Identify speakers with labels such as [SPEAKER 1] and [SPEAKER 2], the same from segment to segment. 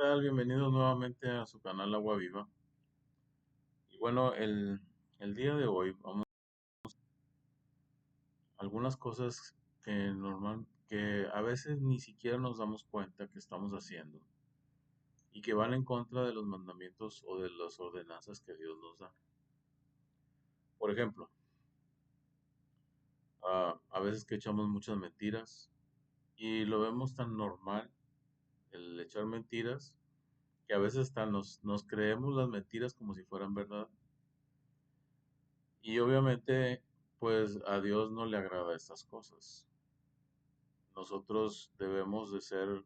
[SPEAKER 1] tal? Bienvenidos nuevamente a su canal Agua Viva. Y bueno, el día de hoy vamos a algunas cosas que a veces ni siquiera nos damos cuenta que estamos haciendo y que van en contra de los mandamientos o de las ordenanzas que Dios nos da. Por ejemplo, a veces que echamos muchas mentiras y lo vemos tan normal el echar mentiras que a veces hasta nos creemos las mentiras como si fueran verdad. Y obviamente, pues a Dios no le agrada estas cosas. Nosotros debemos de ser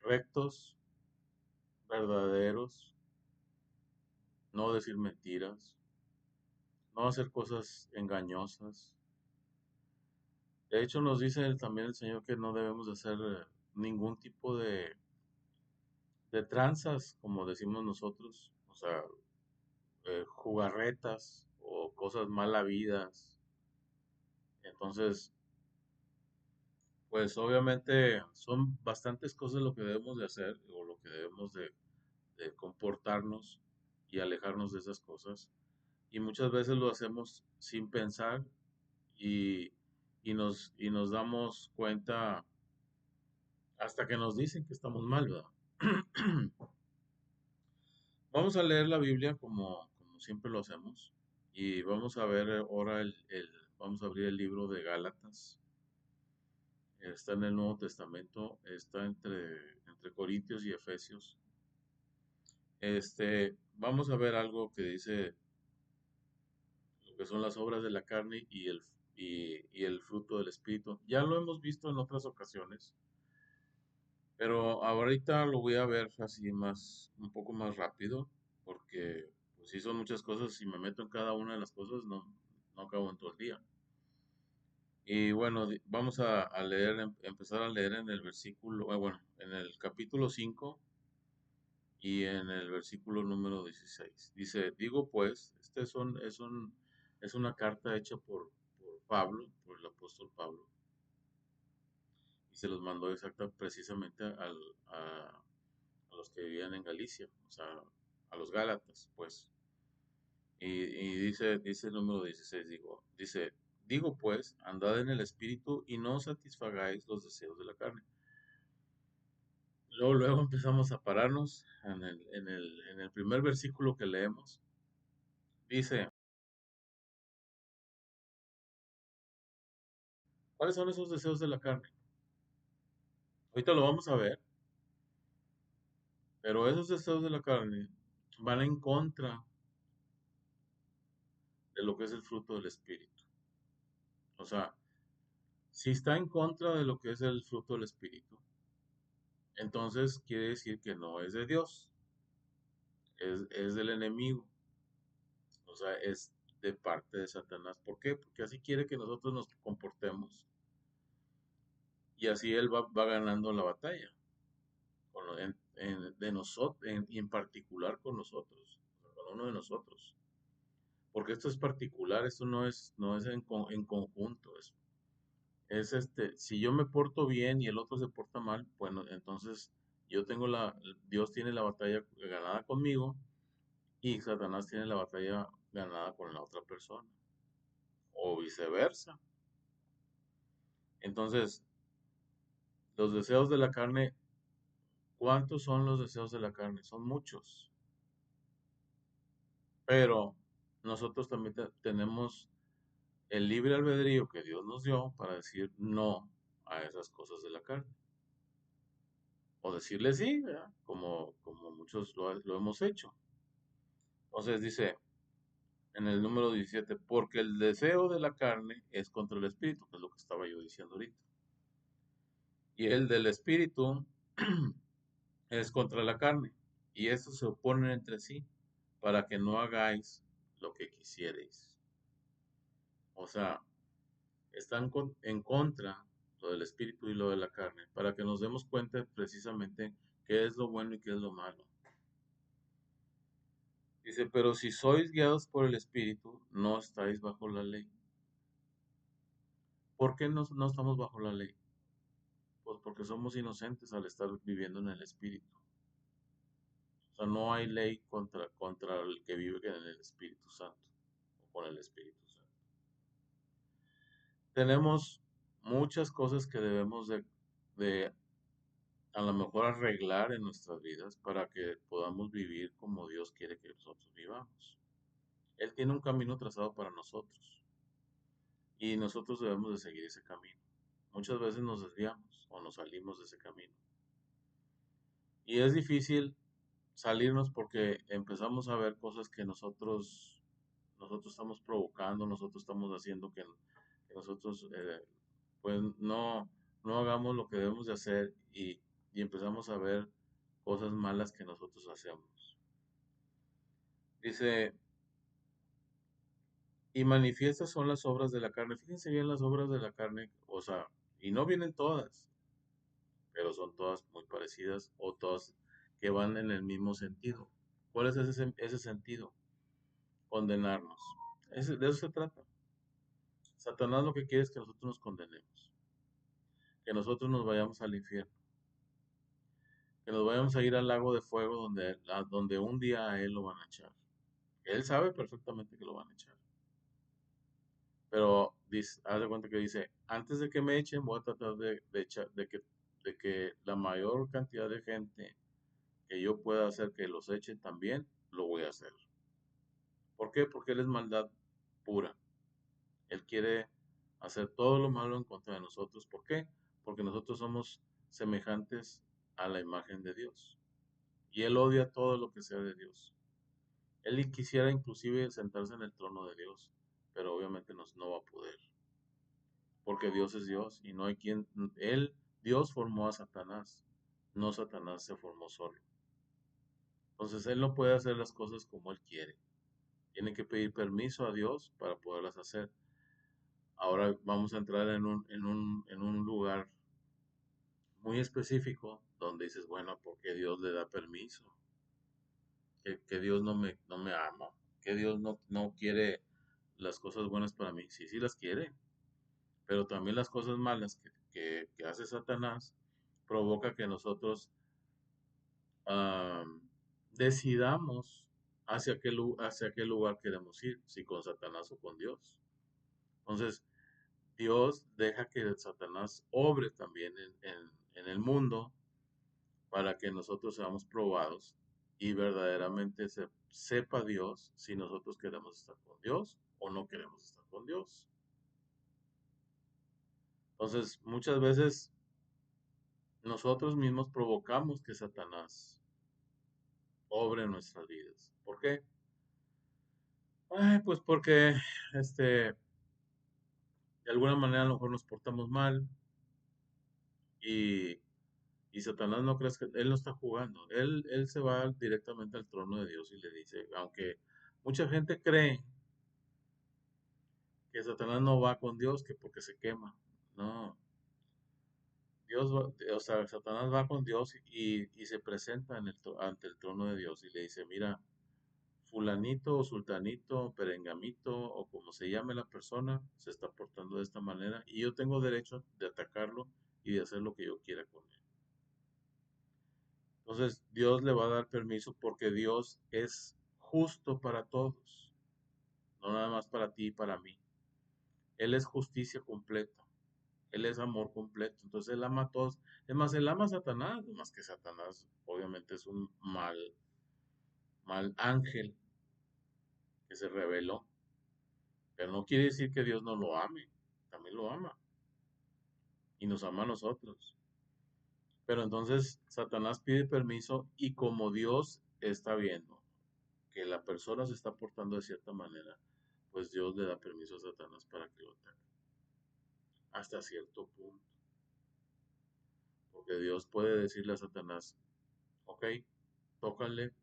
[SPEAKER 1] rectos, verdaderos, no decir mentiras, no hacer cosas engañosas. De hecho, nos dice también el Señor que no debemos de hacer ningún tipo de tranzas, como decimos nosotros, o sea, jugarretas o cosas mal habidas. Entonces, pues obviamente son bastantes cosas lo que debemos de hacer o lo que debemos de comportarnos y alejarnos de esas cosas. Y muchas veces lo hacemos sin pensar y, y nos damos cuenta hasta que nos dicen que estamos mal, ¿verdad? Vamos a leer la Biblia como siempre lo hacemos y vamos a ver ahora vamos a abrir el libro de Gálatas. Está en el Nuevo Testamento, está entre Corintios y Efesios. Vamos a ver algo que dice lo que son las obras de la carne y el fruto del Espíritu. Ya lo hemos visto en otras ocasiones, pero ahorita lo voy a ver así un poco más rápido, porque pues sí son muchas cosas y me meto en cada una de las cosas, no acabo en todo el día. Y bueno, vamos a leer, empezar a leer en el versículo, bueno, en el capítulo 5 y en el versículo número 16. Dice, digo pues, es una carta hecha por Pablo, por el apóstol Pablo, y se los mandó precisamente a los que vivían en Galicia, o sea, a los Gálatas, pues. Y dice el número 16, digo pues, andad en el espíritu y no satisfagáis los deseos de la carne. Luego empezamos a pararnos en el primer versículo que leemos. Dice, ¿cuáles son esos deseos de la carne? Ahorita lo vamos a ver, pero esos deseos de la carne van en contra de lo que es el fruto del Espíritu. O sea, si está en contra de lo que es el fruto del Espíritu, entonces quiere decir que no es de Dios, es del enemigo, o sea, es de parte de Satanás. ¿Por qué? Porque así quiere que nosotros nos comportemos y así él va ganando la batalla de nosotros, y en particular con nosotros, con uno de nosotros. Porque esto es particular, esto no es en conjunto, si yo me porto bien y el otro se porta mal, bueno, entonces Dios tiene la batalla ganada conmigo y Satanás tiene la batalla ganada con la otra persona, o viceversa. Entonces, los deseos de la carne, ¿cuántos son los deseos de la carne? Son muchos, pero nosotros también tenemos el libre albedrío que Dios nos dio para decir no a esas cosas de la carne. O decirle sí, ¿verdad? Como muchos lo hemos hecho. Entonces dice en el número 17, porque el deseo de la carne es contra el espíritu, que es lo que estaba yo diciendo ahorita. Y el del espíritu es contra la carne. Y estos se oponen entre sí para que no hagáis lo que quisierais. O sea, están en contra lo del espíritu y lo de la carne, para que nos demos cuenta precisamente qué es lo bueno y qué es lo malo. Dice, pero si sois guiados por el espíritu, no estáis bajo la ley. ¿Por qué no estamos bajo la ley? Pues porque somos inocentes al estar viviendo en el Espíritu. O sea, no hay ley contra el que vive en el Espíritu Santo, o con el Espíritu Santo. Tenemos muchas cosas que debemos de a lo mejor arreglar en nuestras vidas para que podamos vivir como Dios quiere que nosotros vivamos. Él tiene un camino trazado para nosotros y nosotros debemos de seguir ese camino. Muchas veces nos desviamos o nos salimos de ese camino. Y es difícil salirnos porque empezamos a ver cosas que nosotros estamos provocando, nosotros estamos haciendo que nosotros pues no hagamos lo que debemos de hacer y empezamos a ver cosas malas que nosotros hacemos. Dice, y manifiestas son las obras de la carne. Fíjense bien las obras de la carne, o sea, y no vienen todas, pero son todas muy parecidas o todas que van en el mismo sentido. ¿Cuál es ese sentido? Condenarnos. De eso se trata. Satanás lo que quiere es que nosotros nos condenemos, que nosotros nos vayamos al infierno, que nos vayamos a ir al lago de fuego donde un día a él lo van a echar. Él sabe perfectamente que lo van a echar. Pero dice, haz de cuenta que dice, antes de que me echen, voy a tratar de que la mayor cantidad de gente que yo pueda hacer que los echen también, lo voy a hacer. ¿Por qué? Porque él es maldad pura. Él quiere hacer todo lo malo en contra de nosotros. ¿Por qué? Porque nosotros somos semejantes a la imagen de Dios. Y él odia todo lo que sea de Dios. Él quisiera inclusive sentarse en el trono de Dios, pero obviamente no va a poder. Porque Dios es Dios y no hay Dios formó a Satanás, no Satanás se formó solo. Entonces él no puede hacer las cosas como él quiere. Tiene que pedir permiso a Dios para poderlas hacer. Ahora vamos a entrar en un lugar muy específico donde dices, bueno, ¿por qué Dios le da permiso? Que Dios no me ama, que Dios no quiere las cosas buenas para mí. Sí, sí las quiere, pero también las cosas malas que hace Satanás provoca que nosotros ah, decidamos hacia qué lugar queremos ir, si con Satanás o con Dios. Entonces, Dios deja que Satanás obre también en el mundo para que nosotros seamos probados y verdaderamente sepa Dios si nosotros queremos estar con Dios o no queremos estar con Dios. Entonces, muchas veces nosotros mismos provocamos que Satanás obre en nuestras vidas. ¿Por qué? Ay, pues porque de alguna manera a lo mejor nos portamos mal y, y Satanás no crees que él no está jugando. Él se va directamente al trono de Dios y le dice, aunque mucha gente cree que Satanás no va con Dios, que porque se quema. No, o sea, Satanás va con Dios y se presenta ante el trono de Dios y le dice, mira, fulanito o sultanito, perengamito o como se llame la persona, se está portando de esta manera y yo tengo derecho de atacarlo y de hacer lo que yo quiera con él. Entonces Dios le va a dar permiso porque Dios es justo para todos, no nada más para ti y para mí. Él es justicia completa, Él es amor completo, entonces Él ama a todos. Es más, Él ama a Satanás, más que Satanás obviamente es un mal ángel que se rebeló. Pero no quiere decir que Dios no lo ame, también lo ama y nos ama a nosotros. Pero entonces Satanás pide permiso y como Dios está viendo que la persona se está portando de cierta manera, pues Dios le da permiso a Satanás para que lo ataque. Hasta cierto punto. Porque Dios puede decirle a Satanás, ok, tócale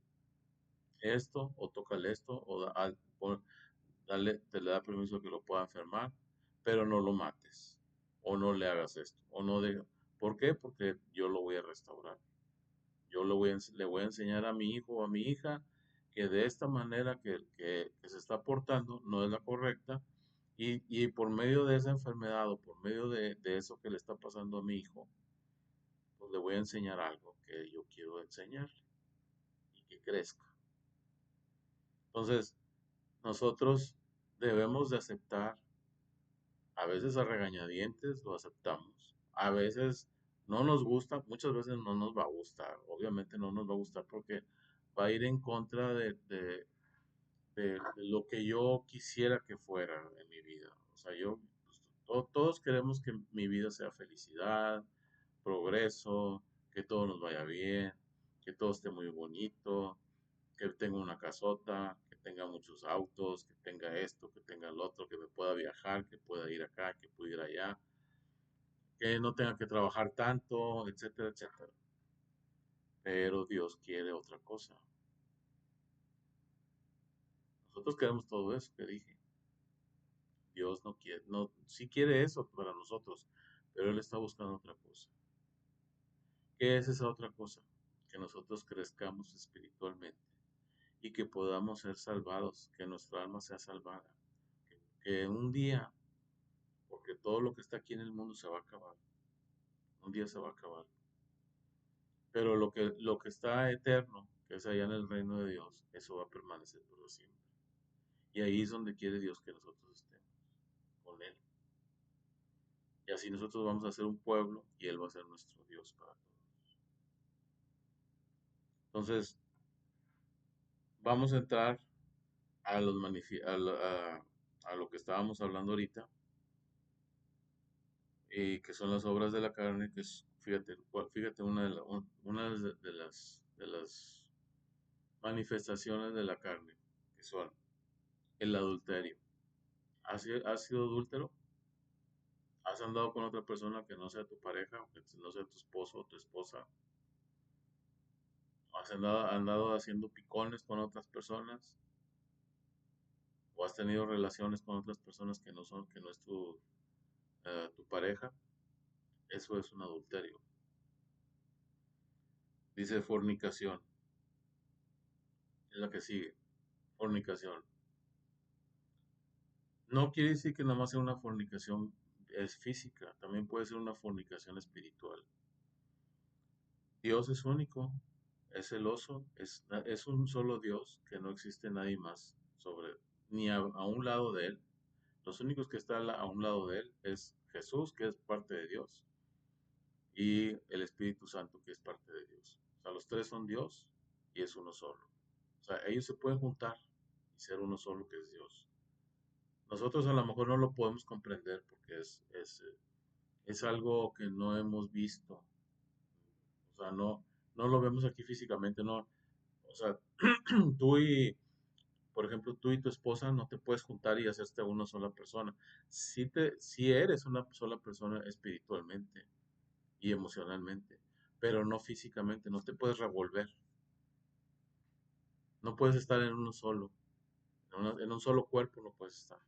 [SPEAKER 1] esto o tócale esto te le da permiso que lo pueda enfermar, pero no lo mates o no le hagas esto o no de, ¿por qué? Porque yo lo voy a restaurar. Yo le voy a enseñar a mi hijo o a mi hija que de esta manera que se está portando no es la correcta y por medio de esa enfermedad o por medio de eso que le está pasando a mi hijo, le voy a enseñar algo que yo quiero enseñarle y que crezca. Entonces, nosotros debemos de aceptar, a veces a regañadientes lo aceptamos, a veces no nos gusta, muchas veces no nos va a gustar, obviamente no nos va a gustar porque va a ir en contra de lo que yo quisiera que fuera en mi vida. O sea, pues, todos queremos que mi vida sea felicidad, progreso, que todo nos vaya bien, que todo esté muy bonito, que tenga una casota, que tenga muchos autos, que tenga esto, que tenga el otro, que me pueda viajar, que pueda ir acá, que pueda ir allá, que no tenga que trabajar tanto, etcétera, etcétera. Pero Dios quiere otra cosa. Nosotros queremos todo eso que dije. Dios no quiere, no, sí quiere eso para nosotros, pero Él está buscando otra cosa. ¿Qué es esa otra cosa? Que nosotros crezcamos espiritualmente y que podamos ser salvados, que nuestra alma sea salvada, que un día, porque todo lo que está aquí en el mundo se va a acabar, un día se va a acabar, pero lo que está eterno, que es allá en el reino de Dios, eso va a permanecer por siempre. Y ahí es donde quiere Dios que nosotros estemos, con Él. Y así nosotros vamos a ser un pueblo y Él va a ser nuestro Dios para todos. Entonces, vamos a entrar a, los a lo que estábamos hablando ahorita, que son las obras de la carne, que es, fíjate, fíjate una de las manifestaciones de la carne, que son el adulterio. ¿Has sido adúltero? ¿Has andado con otra persona que no sea tu pareja, o que no sea tu esposo o tu esposa? ¿Has andado haciendo picones con otras personas? ¿O has tenido relaciones con otras personas que no es tu pareja? Eso es un adulterio. Dice fornicación, es la que sigue, fornicación. No quiere decir que nada más sea una fornicación es física, también puede ser una fornicación espiritual. Dios es único, es celoso, es un solo Dios, que no existe nadie más ni a un lado de él. Los únicos que están a un lado de él es Jesús, que es parte de Dios, y el Espíritu Santo, que es parte de Dios. O sea, los tres son Dios y es uno solo. O sea, ellos se pueden juntar y ser uno solo, que es Dios. Nosotros a lo mejor no lo podemos comprender porque es algo que no hemos visto. O sea, no lo vemos aquí físicamente, no. O sea, tú y, por ejemplo, tú y tu esposa no te puedes juntar y hacerte una sola persona. Sí eres una sola persona espiritualmente y emocionalmente, pero no físicamente, no te puedes revolver. No puedes estar en uno solo. En un solo cuerpo no puedes estar.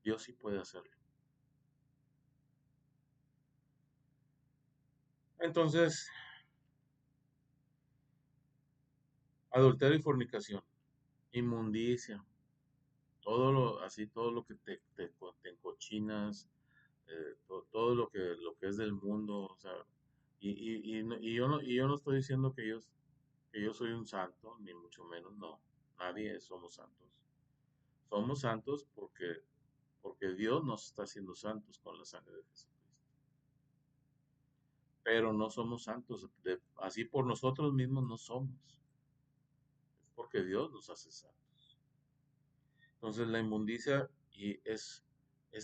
[SPEAKER 1] Dios sí puede hacerlo. Entonces, adulterio y fornicación, inmundicia, todo lo que te encochinas, todo lo que es del mundo, o sea, y yo no estoy diciendo que yo soy un santo, ni mucho menos, no, nadie somos santos. Somos santos porque Dios nos está haciendo santos con la sangre de Jesucristo. Pero no somos santos, así por nosotros mismos no somos, es porque Dios nos hace santos. Entonces la inmundicia es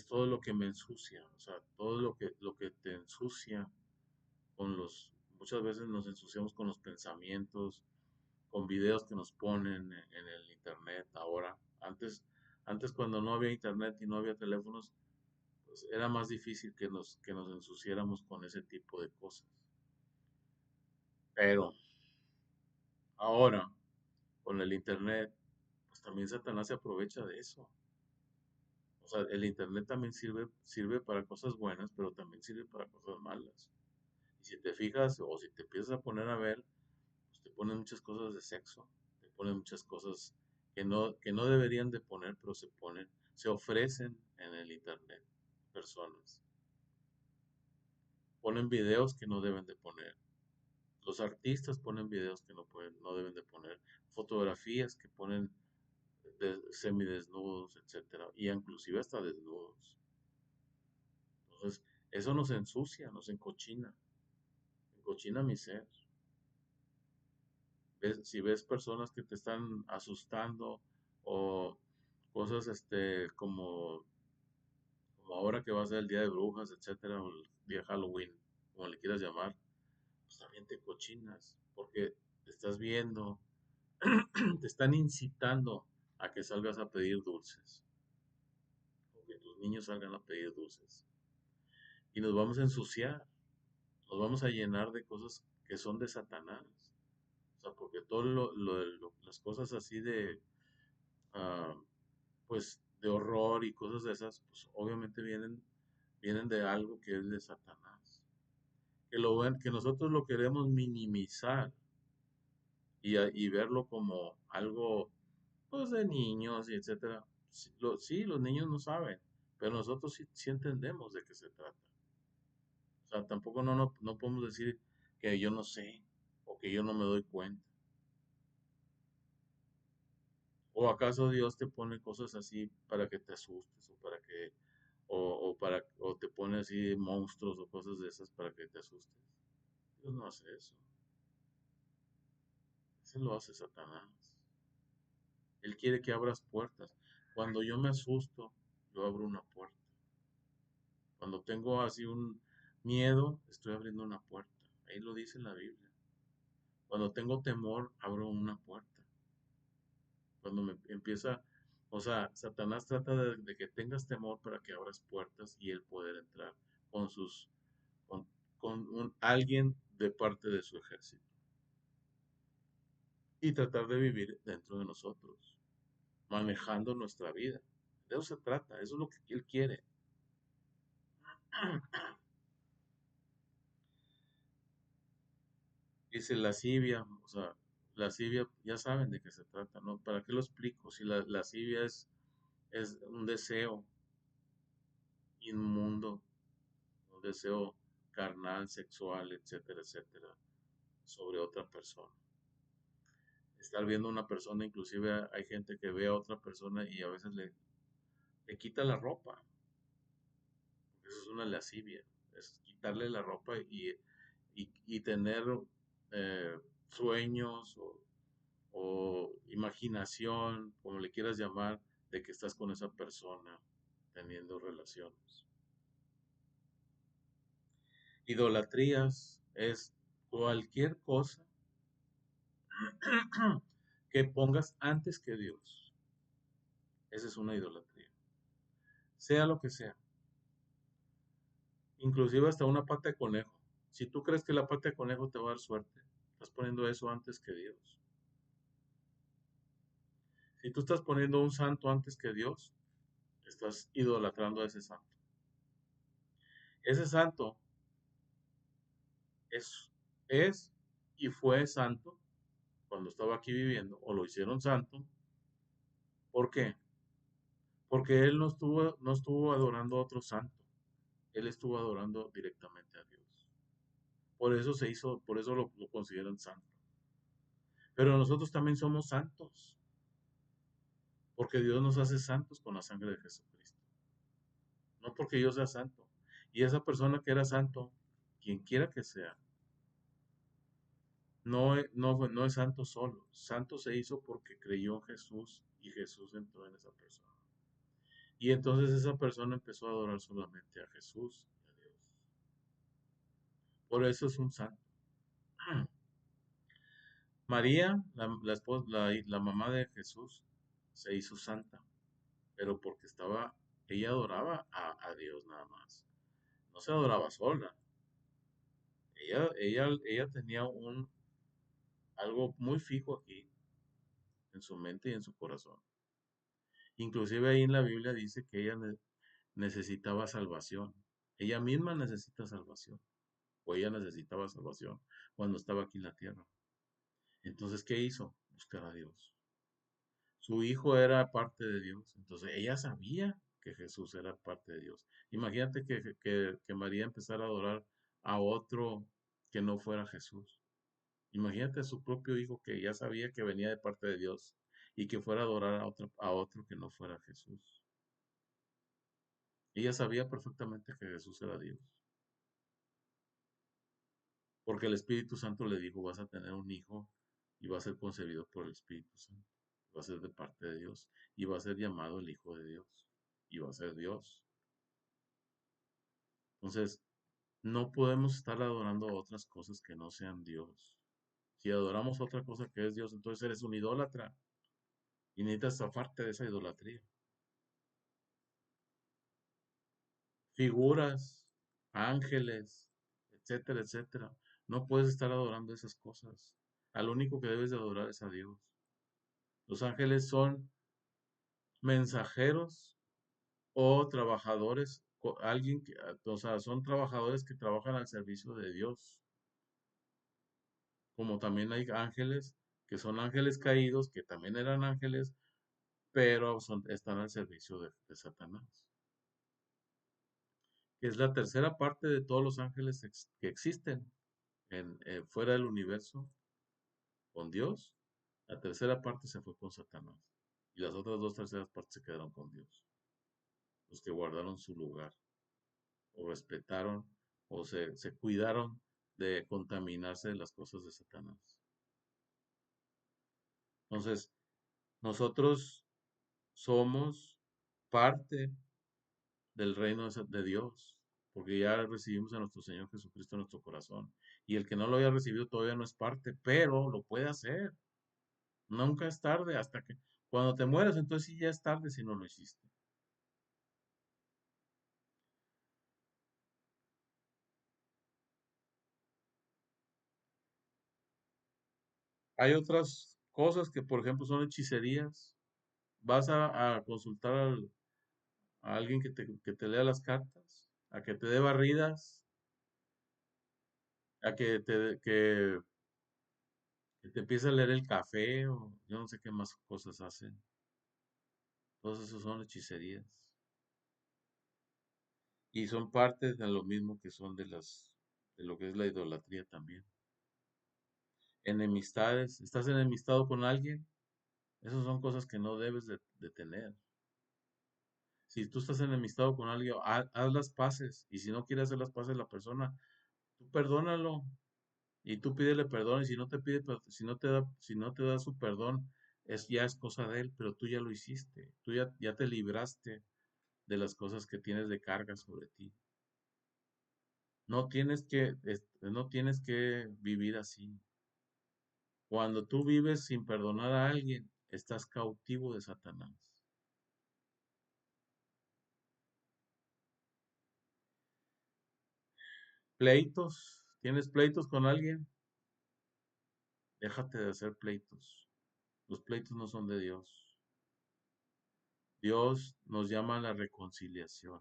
[SPEAKER 1] todo lo que me ensucia, o sea, todo lo que te ensucia muchas veces nos ensuciamos con los pensamientos, con videos que nos ponen en el internet ahora. Antes cuando no había internet y no había teléfonos, pues era más difícil que nos ensuciáramos con ese tipo de cosas. Pero ahora, con el internet, pues también Satanás se aprovecha de eso. O sea, el internet también sirve para cosas buenas, pero también sirve para cosas malas. Y si te fijas o si te empiezas a poner a ver, pues te ponen muchas cosas de sexo, te ponen muchas cosas que no deberían de poner, pero se ofrecen en el internet personas. Ponen videos que no deben de poner. Los artistas ponen videos que no deben de poner, fotografías que ponen semidesnudos, etcétera, y inclusive hasta desnudos. Entonces, eso nos ensucia, nos encochina mi ser. Si ves personas que te están asustando o cosas como ahora que va a ser el Día de Brujas, etcétera, o el día de Halloween, como le quieras llamar, pues también te cochinas, porque te estás viendo, te están incitando a que salgas a pedir dulces, o que tus niños salgan a pedir dulces. Y nos vamos a ensuciar, nos vamos a llenar de cosas que son de Satanás. O sea, porque todo las cosas así ah, pues, de horror y cosas de esas, pues obviamente vienen de algo que es de Satanás. Que nosotros lo queremos minimizar y verlo como algo, pues, de niños y etcétera. Sí, los niños no saben, pero nosotros sí entendemos de qué se trata. O sea, tampoco no podemos decir que yo no sé o que yo no me doy cuenta. ¿O acaso Dios te pone cosas así para que te asustes o para que o te pone así monstruos o cosas de esas para que te asustes? Dios no hace eso. Eso lo hace Satanás. Él quiere que abras puertas. Cuando yo me asusto, yo abro una puerta. Cuando tengo así un miedo, estoy abriendo una puerta. Ahí lo dice en la Biblia. Cuando tengo temor, abro una puerta. Cuando me empieza, o sea, Satanás trata de que tengas temor para que abras puertas y él poder entrar con sus, con, alguien de parte de su ejército y tratar de vivir dentro de nosotros, manejando nuestra vida. De eso se trata, eso es lo que él quiere. Dice lascivia, o sea, lascivia, ya saben de qué se trata, ¿no? ¿Para qué lo explico? Si la lascivia es un deseo inmundo, un deseo carnal, sexual, etcétera, etcétera, sobre otra persona. Estar viendo a una persona, inclusive hay gente que ve a otra persona y a veces le quita la ropa. Eso es una lascivia, es quitarle la ropa y tener sueños o imaginación, como le quieras llamar, de que estás con esa persona teniendo relaciones. Idolatrías es cualquier cosa que pongas antes que Dios. Esa es una idolatría. Sea lo que sea. Inclusive hasta una pata de conejo. Si tú crees que la pata de conejo te va a dar suerte, estás poniendo eso antes que Dios. Si tú estás poniendo un santo antes que Dios, estás idolatrando a ese santo. Ese santo es, es y fue santo cuando estaba aquí viviendo, o lo hicieron santo. ¿Por qué? Porque él no estuvo adorando a otro santo. Él estuvo adorando directamente a Dios. Por eso lo consideran santo. Pero nosotros también somos santos, porque Dios nos hace santos con la sangre de Jesucristo. No porque yo sea santo. Y esa persona que era santo, quien quiera que sea, no es santo solo. Santo se hizo porque creyó en Jesús y Jesús entró en esa persona. Y entonces esa persona empezó a adorar solamente a Jesús y a Dios. Por eso es un santo. María, la mamá de Jesús, se hizo santa, pero porque ella adoraba a Dios nada más. No se adoraba sola. Ella tenía algo muy fijo aquí, en su mente y en su corazón. Inclusive ahí en la Biblia dice que ella necesitaba salvación. Ella misma necesita salvación. O ella necesitaba salvación cuando estaba aquí en la tierra. Entonces, ¿qué hizo? Buscar a Dios. Su hijo era parte de Dios. Entonces, ella sabía que Jesús era parte de Dios. Imagínate que María empezara a adorar a otro que no fuera Jesús. Imagínate a su propio hijo que ya sabía que venía de parte de Dios y que fuera a adorar a otro que no fuera Jesús. Ella sabía perfectamente que Jesús era Dios, porque el Espíritu Santo le dijo, vas a tener un hijo y va a ser concebido por el Espíritu Santo. Va a ser de parte de Dios y va a ser llamado el Hijo de Dios y va a ser Dios. Entonces, no podemos estar adorando otras cosas que no sean Dios. Si adoramos otra cosa que es Dios, entonces eres un idólatra y necesitas zafarte de esa idolatría. Figuras, ángeles, etcétera, etcétera. No puedes estar adorando esas cosas. Al único que debes de adorar es a Dios. Los ángeles son mensajeros o trabajadores, alguien que, o sea, son trabajadores que trabajan al servicio de Dios. Como también hay ángeles que son ángeles caídos, que también eran ángeles, pero están al servicio de Satanás. Que es la tercera parte de todos los ángeles que existen fuera del universo con Dios. La tercera parte se fue con Satanás. Y las otras dos terceras partes se quedaron con Dios. Los que guardaron su lugar, o respetaron, o se cuidaron de contaminarse de las cosas de Satanás. Entonces, nosotros somos parte del reino de Dios, porque ya recibimos a nuestro Señor Jesucristo en nuestro corazón. Y el que no lo haya recibido todavía no es parte, pero lo puede hacer. Nunca es tarde, hasta que cuando te mueras, entonces sí ya es tarde si no lo hiciste. Hay otras cosas que, por ejemplo, son hechicerías. Vas a consultar a alguien que te lea las cartas, a que te dé barridas, a que te empiece a leer el café, o yo no sé qué más cosas hacen. Todas esas son hechicerías. Y son parte de lo mismo que son de lo que es la idolatría también. Enemistades, ¿estás enemistado con alguien? Esas son cosas que no debes de tener. Si tú estás enemistado con alguien, haz las paces. Y si no quiere hacer las paces la persona, tú perdónalo. Y tú pídele perdón. Y si no te pide, si no te da su perdón, ya es cosa de él, pero tú ya lo hiciste. Tú ya te libraste de las cosas que tienes de carga sobre ti. No tienes que vivir así. Cuando tú vives sin perdonar a alguien, estás cautivo de Satanás. Pleitos, ¿tienes pleitos con alguien? Déjate de hacer pleitos. Los pleitos no son de Dios. Dios nos llama a la reconciliación.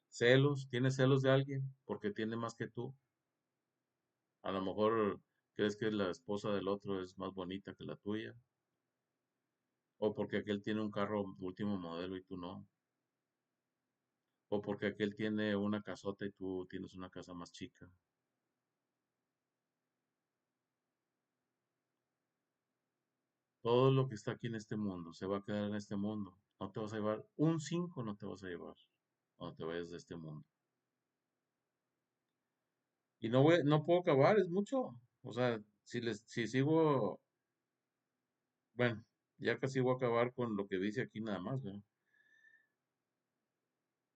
[SPEAKER 1] Celos, ¿tienes celos de alguien porque tiene más que tú? A lo mejor crees que la esposa del otro es más bonita que la tuya, o porque aquel tiene un carro último modelo y tú no, o porque aquel tiene una casota y tú tienes una casa más chica. Todo lo que está aquí en este mundo se va a quedar en este mundo. No te vas a llevar un 5, no te vas a llevar cuando te vayas de este mundo. Y no puedo acabar, es mucho. O sea, si sigo, bueno, ya casi voy a acabar con lo que dice aquí nada más, ¿verdad?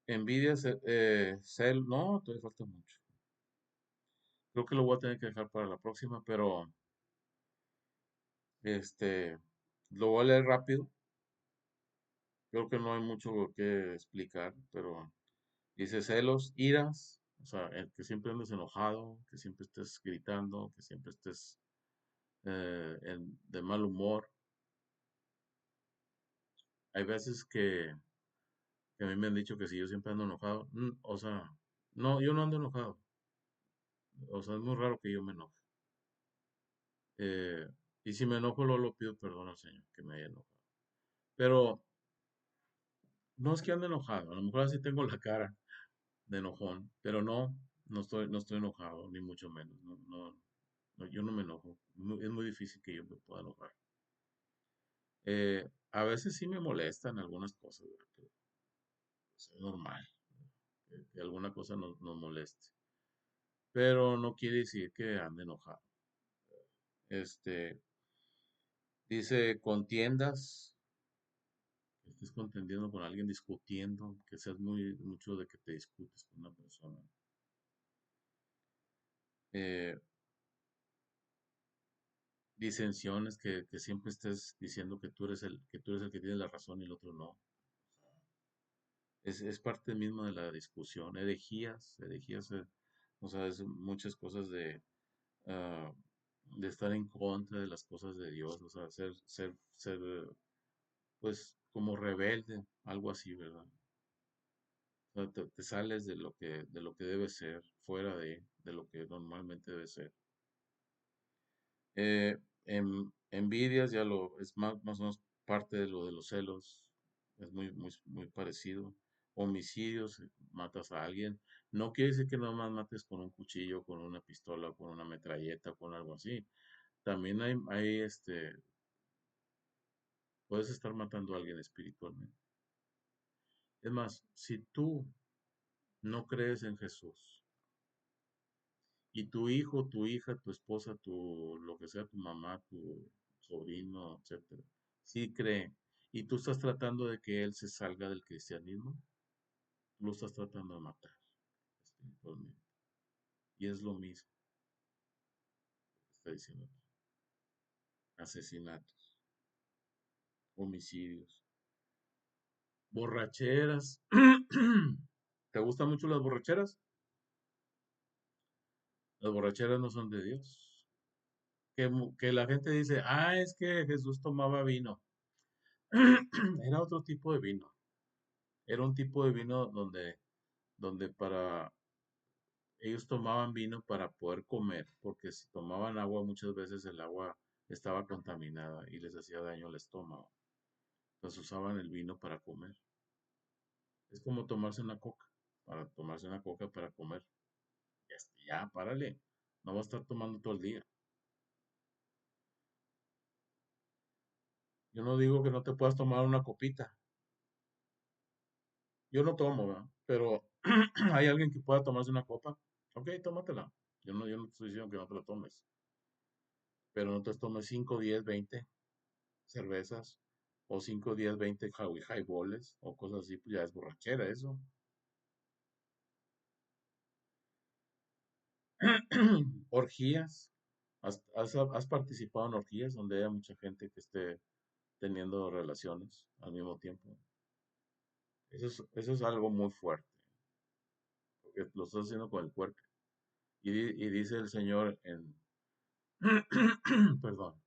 [SPEAKER 1] Envidia, no, todavía falta mucho. Creo que lo voy a tener que dejar para la próxima, pero este, lo voy a leer rápido. Creo que no hay mucho que explicar, pero dice celos, iras, o sea, que siempre andes enojado, que siempre estés gritando, que siempre estés de mal humor. Hay veces que a mí me han dicho que si yo siempre ando enojado, o sea, no, yo no ando enojado. O sea, es muy raro que yo me enoje. Eh, y si me enojo, lo pido perdón al Señor que me haya enojado. Pero no es que ande enojado, a lo mejor así tengo la cara de enojón, pero no. no estoy enojado, ni mucho menos. No, no, no, yo no me enojo. Es muy difícil que yo me pueda enojar. A veces sí me molestan algunas cosas, ¿verdad? Pero pues, es normal que alguna cosa nos moleste. Pero no quiere decir que ande enojado. Este, dice contiendas, que estés contendiendo con alguien, discutiendo, que seas mucho de que te discutes con una persona. Eh, Disensiones, que siempre estés diciendo que tú eres el que tiene la razón y el otro no. Es parte mismo de la discusión. Herejías, o sea, es muchas cosas ah, de estar en contra de las cosas de Dios, o sea, pues, como rebelde, algo así, ¿verdad? O sea, te sales de lo que debe ser, fuera de lo que normalmente debe ser. Eh, Envidias, es más o menos parte de lo de los celos, es muy parecido. Homicidios, matas a alguien. No quiere decir que nada más mates con un cuchillo, con una pistola, con una metralleta, con algo así. También puedes estar matando a alguien espiritualmente. Es más, si tú no crees en Jesús y tu hijo, tu hija, tu esposa, lo que sea, tu mamá, tu sobrino, etcétera, sí cree y tú estás tratando de que él se salga del cristianismo, tú lo estás tratando de matar espiritualmente. Y es lo mismo que está diciendo aquí. Asesinatos, homicidios, borracheras. ¿Te gustan mucho las borracheras? Las borracheras no son de Dios. Que la gente dice, es que Jesús tomaba vino. Era otro tipo de vino. Era un tipo de vino donde para ellos tomaban vino para poder comer, porque si tomaban agua muchas veces el agua estaba contaminada y les hacía daño al estómago. Entonces usaban el vino para comer. Es como tomarse una coca, para tomarse una coca para comer. Ya, párale. No vas a estar tomando todo el día. Yo no digo que no te puedas tomar una copita. Yo no tomo, ¿verdad? Pero hay alguien que pueda tomarse una copa. Ok, tómatela. Yo no te estoy diciendo que no te la tomes. Pero no te tomes 5, 10, 20 cervezas o 5, 10, 20 highballs o cosas así, pues ya es borrachera eso. Orgías. ¿Has participado en orgías donde haya mucha gente que esté teniendo relaciones al mismo tiempo? Eso es algo muy fuerte, porque lo estás haciendo con el cuerpo. Y dice el Señor perdón,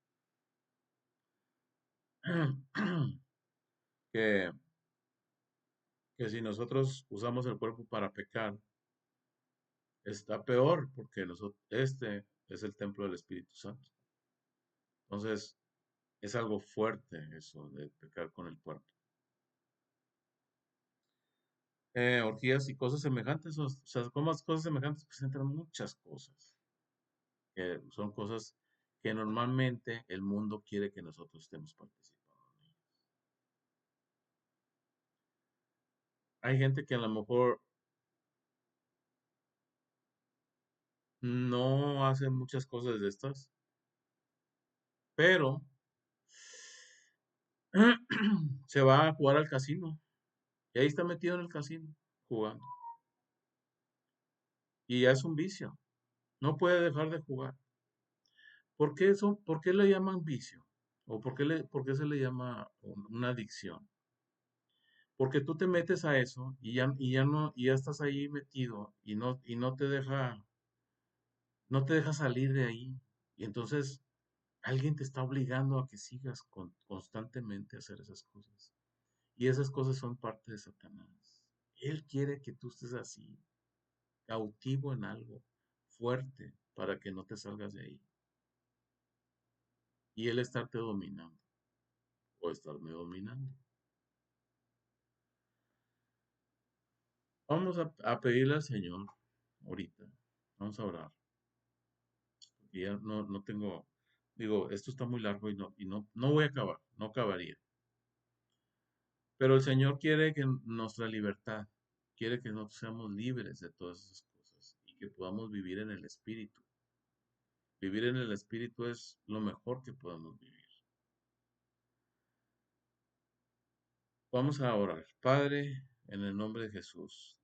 [SPEAKER 1] que, que si nosotros usamos el cuerpo para pecar, está peor, porque este es el templo del Espíritu Santo. Entonces, es algo fuerte eso de pecar con el cuerpo. Orgías y cosas semejantes, o sea, como las cosas semejantes, pues entran muchas cosas, que son cosas que normalmente el mundo quiere que nosotros estemos participando en ellas. Hay gente que a lo mejor no hace muchas cosas de estas, pero se va a jugar al casino y ahí está metido en el casino jugando. Y ya es un vicio. No puede dejar de jugar. ¿Por qué le llaman vicio? ¿O por qué se le llama una adicción? Porque tú te metes a eso y ya no, y ya estás ahí metido y no te deja salir de ahí. Y entonces alguien te está obligando a que sigas constantemente a hacer esas cosas. Y esas cosas son parte de Satanás. Él quiere que tú estés así, cautivo en algo fuerte para que no te salgas de ahí. Y él estarte dominando o estarme dominando. Vamos a pedirle al Señor. ahorita. Vamos a orar. Y ya no tengo, digo, esto está muy largo y no voy a acabar, no acabaría. Pero el Señor quiere que nuestra libertad, quiere que nosotros seamos libres de todas esas cosas y que podamos vivir en el Espíritu. Vivir en el Espíritu es lo mejor que podemos vivir. Vamos a orar. Padre, en el nombre de Jesús,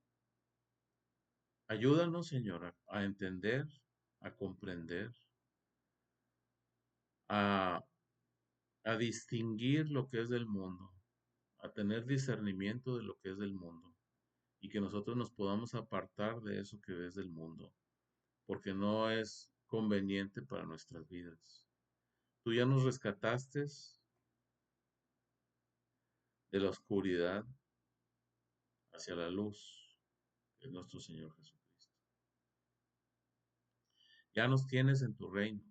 [SPEAKER 1] ayúdanos, Señor, a entender, a comprender, a, a distinguir lo que es del mundo, a tener discernimiento de lo que es del mundo y que nosotros nos podamos apartar de eso que es del mundo, porque no es conveniente para nuestras vidas. Tú ya nos rescataste de la oscuridad hacia la luz, que es nuestro Señor Jesucristo. Ya nos tienes en tu reino.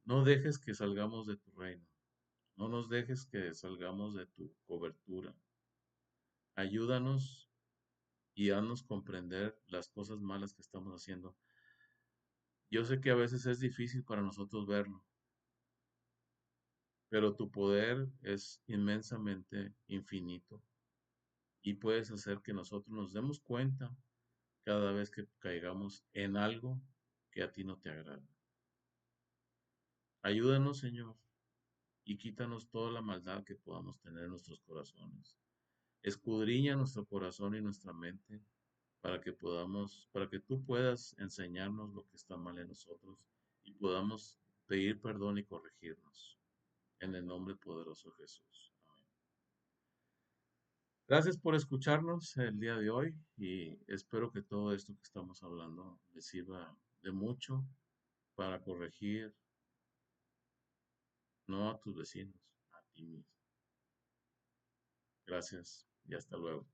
[SPEAKER 1] No dejes que salgamos de tu reino. No nos dejes que salgamos de tu cobertura. Ayúdanos y haznos comprender las cosas malas que estamos haciendo. Yo sé que a veces es difícil para nosotros verlo, pero tu poder es inmensamente infinito y puedes hacer que nosotros nos demos cuenta cada vez que caigamos en algo que a ti no te agrada. Ayúdanos, Señor, y quítanos toda la maldad que podamos tener en nuestros corazones. Escudriña nuestro corazón y nuestra mente para que tú puedas enseñarnos lo que está mal en nosotros y podamos pedir perdón y corregirnos. En el nombre poderoso de Jesús. Amén. Gracias por escucharnos el día de hoy y espero que todo esto que estamos hablando les sirva de mucho para corregir no a tus vecinos, a ti mismo. Gracias y hasta luego.